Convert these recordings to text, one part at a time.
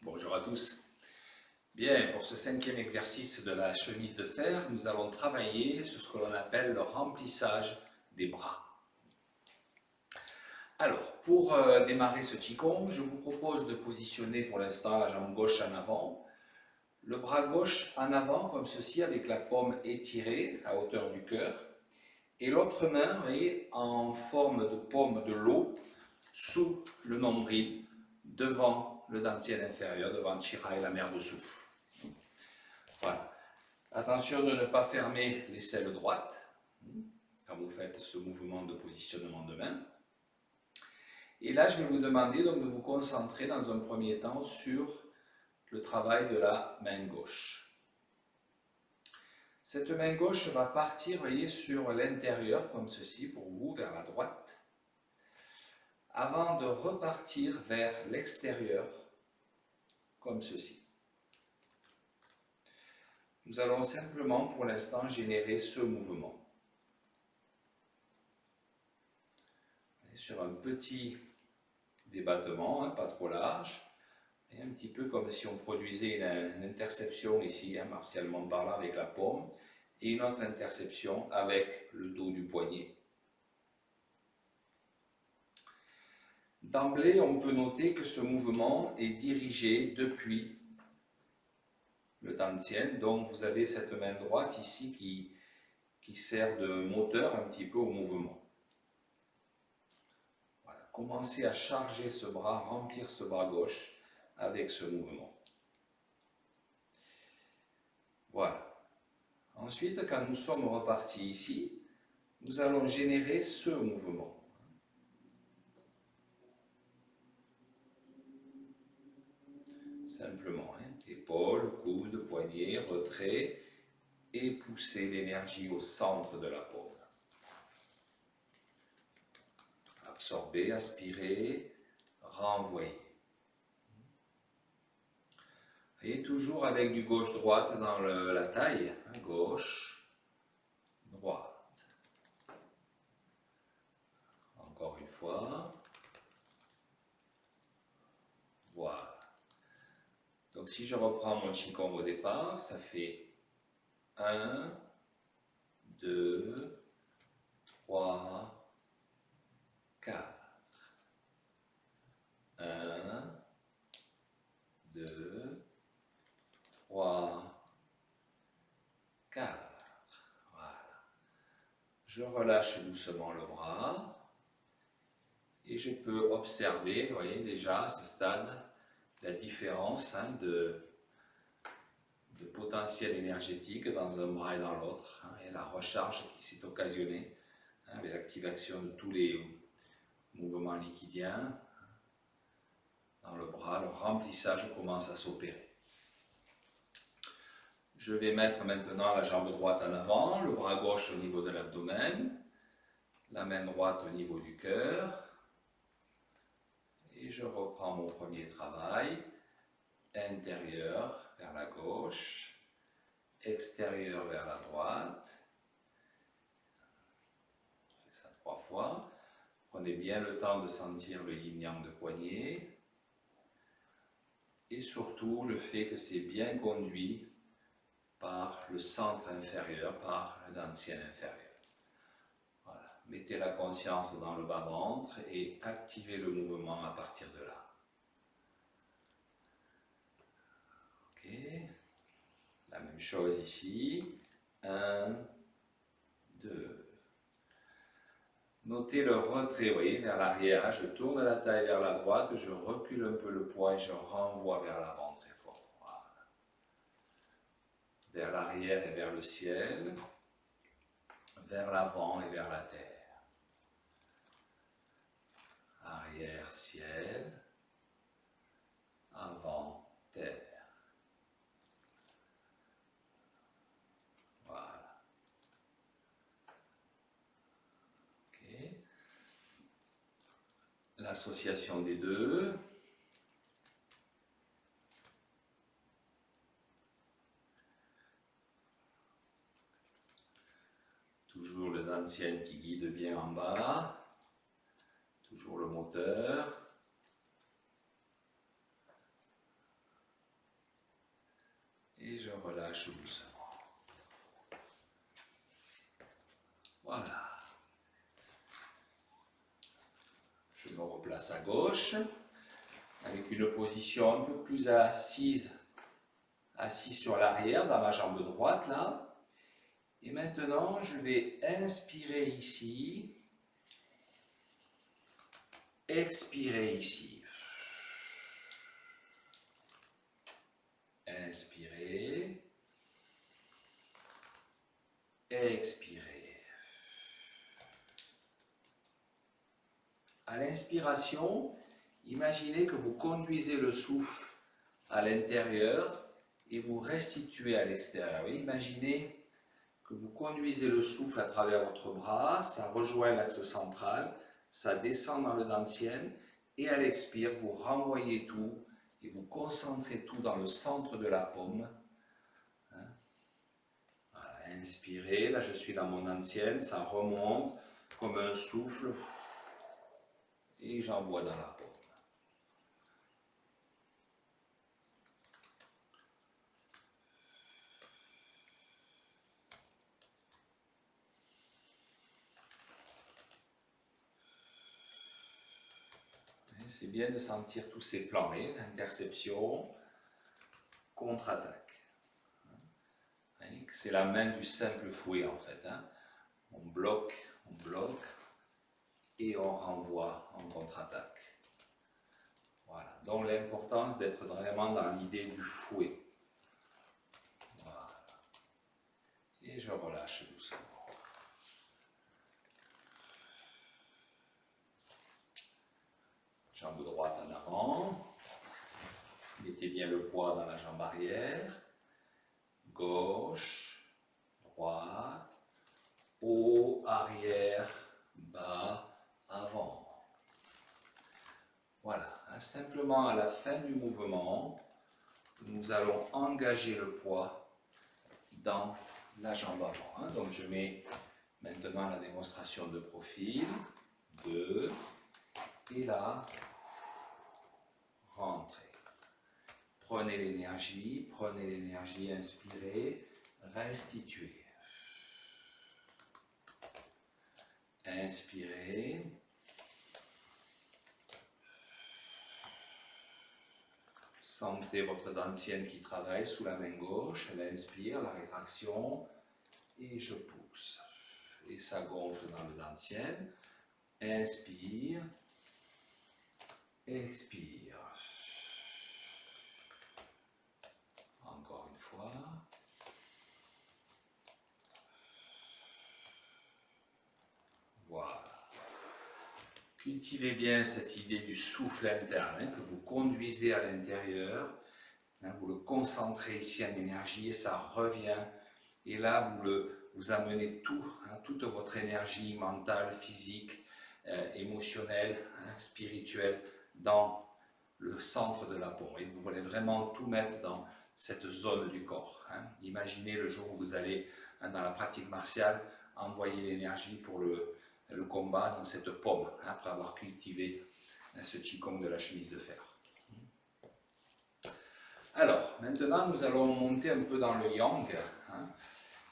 Bonjour à tous. Bien, pour ce 5e exercice de la chemise de fer, nous allons travailler sur ce que l'on appelle le remplissage des bras. Alors, pour démarrer ce Qigong, je vous propose de positionner pour l'instant la jambe gauche en avant, le bras gauche en avant comme ceci avec la paume étirée à hauteur du cœur et l'autre main, vous voyez, en forme de paume de l'eau sous le nombril devant le dantian inférieur, devant Chira et la mer de souffle. Voilà. Attention de ne pas fermer l'aisselle droite quand vous faites ce mouvement de positionnement de main. Et là, je vais vous demander donc de vous concentrer dans un premier temps sur le travail de la main gauche. Cette main gauche va partir, voyez, sur l'intérieur comme ceci pour vous, vers la droite, avant de repartir vers l'extérieur comme ceci. Nous allons simplement pour l'instant générer ce mouvement. Sur un petit débattement, pas trop large, et un petit peu comme si on produisait une interception ici, martialement parlant, avec la paume, et une autre interception avec le dos du poignet. D'emblée, on peut noter que ce mouvement est dirigé depuis le dantian, donc vous avez cette main droite ici qui sert de moteur un petit peu au mouvement. Voilà. Commencez à charger ce bras, remplir ce bras gauche avec ce mouvement. Voilà. Ensuite, quand nous sommes repartis ici, nous allons générer ce mouvement. Simplement, épaules, coudes, poignets, retrait et pousser l'énergie au centre de la paume. Absorber, aspirer, renvoyer. Et toujours avec du gauche-droite dans la taille, gauche, droite. Encore une fois. Voilà. Donc si je reprends mon Qigong au départ, ça fait 1, 2, 3, 4. 1, 2, 3, 4. Voilà. Je relâche doucement le bras et je peux observer, vous voyez déjà à ce stade, la différence de potentiel énergétique dans un bras et dans l'autre, et la recharge qui s'est occasionnée avec l'activation de tous les mouvements liquidiens dans le bras. Le remplissage commence à s'opérer. Je vais mettre maintenant la jambe droite en avant, le bras gauche au niveau de l'abdomen, la main droite au niveau du cœur, et je reprends mon premier travail, intérieur vers la gauche, extérieur vers la droite. Je fais ça 3 fois. Prenez bien le temps de sentir le yin-yang de poignet et surtout le fait que c'est bien conduit par le centre inférieur, par le dantian inférieur. Voilà. Mettez la conscience dans le bas-ventre et activez le mouvement à partir de là. Ok. La même chose ici. 1, 2. Notez le retrait, vous voyez, vers l'arrière. Je tourne la taille vers la droite, je recule un peu le poids et je renvoie vers l'avant très fort. Voilà. Vers l'arrière et vers le ciel, vers l'avant et vers la terre. Arrière, ciel, avant, terre. Voilà. Ok. L'association des deux. Toujours le dantian qui guide bien en bas. Toujours le moteur. je relâche doucement. Voilà. Je me replace à gauche, avec une position un peu plus assise, assis sur l'arrière, dans ma jambe droite, là. Et maintenant, je vais inspirer ici, expirer ici. Inspirer, expirer. À l'inspiration, imaginez que vous conduisez le souffle à l'intérieur et vous restituez à l'extérieur. Imaginez que vous conduisez le souffle à travers votre bras, ça rejoint l'axe central, ça descend dans le dantian et à l'expire, vous renvoyez tout et vous concentrez tout dans le centre de la paume. Voilà, inspirez, là je suis dans mon dantian, ça remonte comme un souffle et j'envoie dans la paume. C'est bien de sentir tous ces plans, interception, contre-attaque. C'est la main du simple fouet en fait. On bloque et on renvoie en contre-attaque. Voilà. Donc l'importance d'être vraiment dans l'idée du fouet. Voilà. Et je relâche doucement. Jambe droite en avant. Mettez bien le poids dans la jambe arrière. Gauche, droite, haut, arrière, bas, avant. Voilà, simplement à la fin du mouvement, nous allons engager le poids dans la jambe avant. Donc je mets maintenant la démonstration de profil, 2, et là, rentrez. Prenez l'énergie, inspirez, restituez. Inspirez. Sentez votre dentienne qui travaille sous la main gauche. Elle inspire, la rétraction, et je pousse. Et ça gonfle dans le dentienne. Inspire, expire. Encore une fois. Voilà. Cultivez bien cette idée du souffle interne que vous conduisez à l'intérieur. Vous le concentrez ici en énergie et ça revient. Et là, vous amenez toute votre énergie mentale, physique, émotionnelle, spirituelle dans le centre de la paume. Et vous voulez vraiment tout mettre dans cette zone du corps. Imaginez le jour où vous allez, dans la pratique martiale, envoyer l'énergie pour le combat dans cette paume, après avoir cultivé ce Qigong de la chemise de fer. Alors, maintenant, nous allons monter un peu dans le Yang.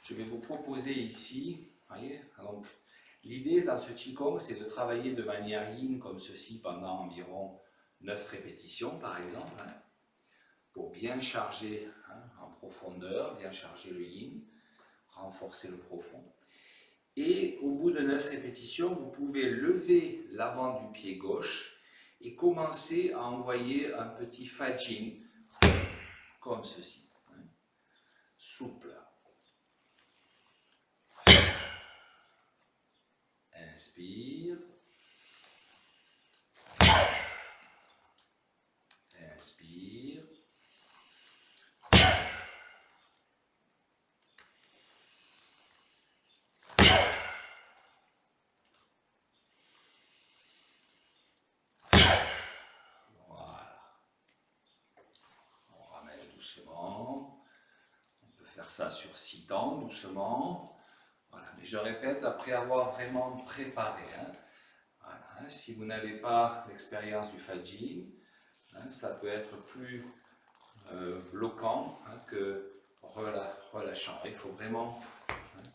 Je vais vous proposer ici, voyez, donc l'idée dans ce Qigong, c'est de travailler de manière yin comme ceci pendant environ 9 répétitions, par exemple, pour bien charger en profondeur, bien charger le yin, renforcer le profond. Et au bout de 9 répétitions, vous pouvez lever l'avant du pied gauche et commencer à envoyer un petit fajin comme ceci, souple. Inspire. Inspire. Doucement, on peut faire ça sur 6 temps, doucement, voilà. Mais je répète, après avoir vraiment préparé, voilà. Si vous n'avez pas l'expérience du Fajin, ça peut être plus bloquant que relâchant. Il faut vraiment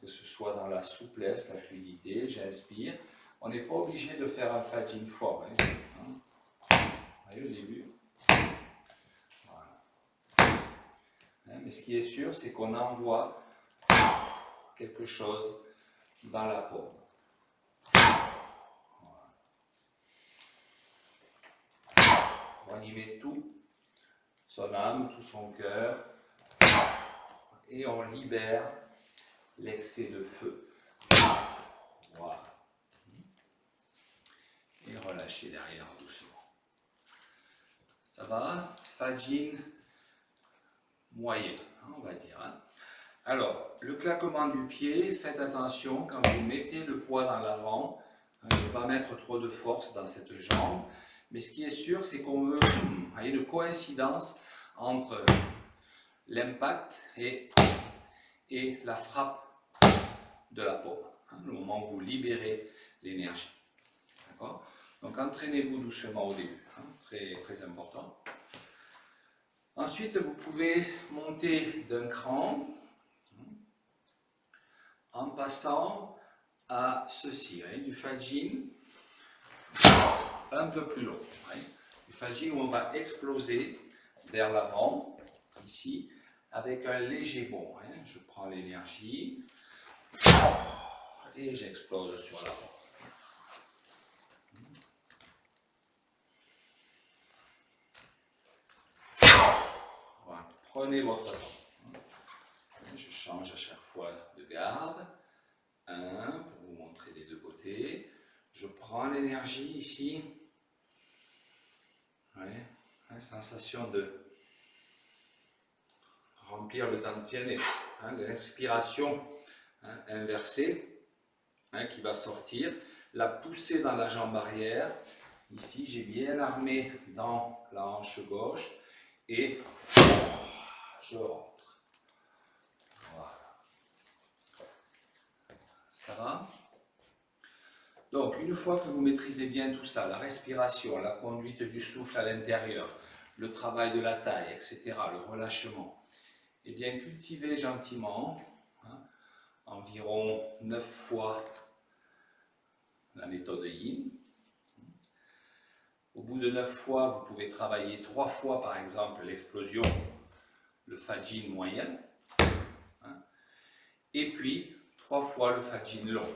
que ce soit dans la souplesse, la fluidité. J'inspire. On n'est pas obligé de faire un Fajin fort. Vous voyez au début. Voilà. Mais ce qui est sûr, c'est qu'on envoie quelque chose dans la paume. Voilà. On y met tout, son âme, tout son cœur, et on libère l'excès de feu. Voilà. Et relâchez derrière doucement. Ça va? Fajin moyen, on va dire. Alors, le claquement du pied, faites attention quand vous mettez le poids dans l'avant, ne pas mettre trop de force dans cette jambe. Mais ce qui est sûr, c'est qu'on veut une coïncidence entre l'impact et la frappe de la paume. Le moment où vous libérez l'énergie. D'accord? Donc entraînez-vous doucement au début, très, très important. Ensuite, vous pouvez monter d'un cran en passant à ceci, du Fajin un peu plus long. Du Fajin où on va exploser vers l'avant, ici, avec un léger bond. Je prends l'énergie et j'explose sur l'avant. Voilà. Prenez votre temps. Je change à chaque fois de garde. Pour vous montrer les deux côtés. Je prends l'énergie ici. Sensation de remplir le dantian et l'inspiration inversée qui va sortir. La poussée dans la jambe arrière. Ici, j'ai bien armé dans la hanche gauche et je rentre. Voilà. Ça va? Donc, une fois que vous maîtrisez bien tout ça, la respiration, la conduite du souffle à l'intérieur, le travail de la taille, etc., le relâchement, eh bien, cultivez gentiment, environ 9 fois la méthode Yin. Au bout de 9 fois, vous pouvez travailler 3 fois, par exemple, l'explosion, le Fajin moyen, et puis 3 fois le Fajin long,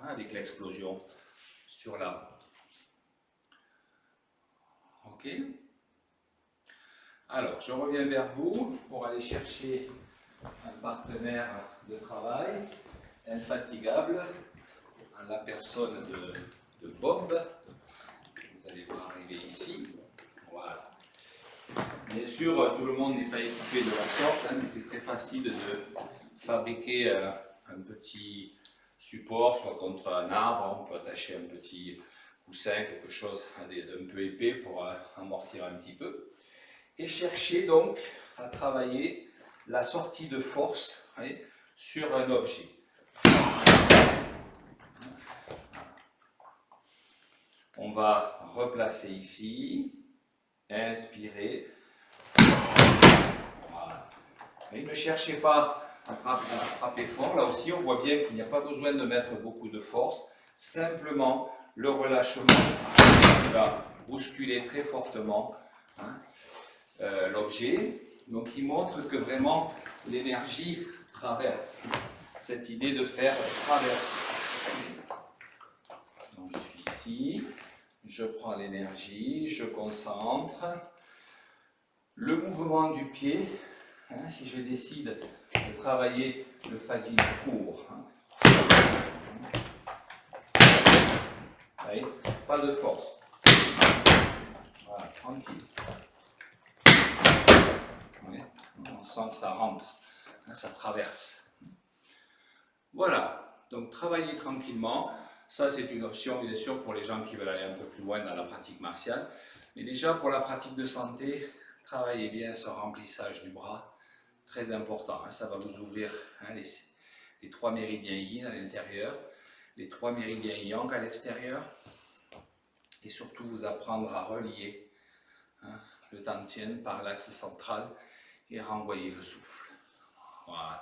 avec l'explosion sur la roue. Ok? Alors, je reviens vers vous pour aller chercher un partenaire de travail infatigable, la personne de Bob. Vous allez voir arriver ici. Voilà. Bien sûr, tout le monde n'est pas équipé de la sorte, mais c'est très facile de fabriquer un petit support, soit contre un arbre, on peut attacher un petit coussin, quelque chose d'un peu épais pour amortir un petit peu. Et chercher donc à travailler la sortie de force sur un objet. On va replacer ici, inspirer. Voilà. Et ne cherchez pas à frapper fort, là aussi on voit bien qu'il n'y a pas besoin de mettre beaucoup de force, simplement le relâchement qui va bousculer très fortement l'objet. Donc il montre que vraiment l'énergie traverse, cette idée de faire traverser. Donc je suis ici, je prends l'énergie, je concentre. Le mouvement du pied, si je décide de travailler le Fajin court, pas de force. Voilà, tranquille. On sent que ça rentre, ça traverse. Voilà, donc travailler tranquillement, ça c'est une option bien sûr pour les gens qui veulent aller un peu plus loin dans la pratique martiale. Mais déjà pour la pratique de santé, travaillez bien ce remplissage du bras, très important. Ça va vous ouvrir les 3 méridiens yin à l'intérieur, les 3 méridiens yang à l'extérieur, et surtout vous apprendre à relier le dantian par l'axe central et renvoyer le souffle. Voilà.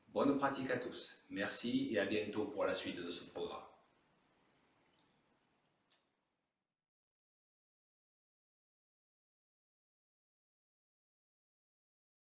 Bonne pratique à tous. Merci et à bientôt pour la suite de ce programme.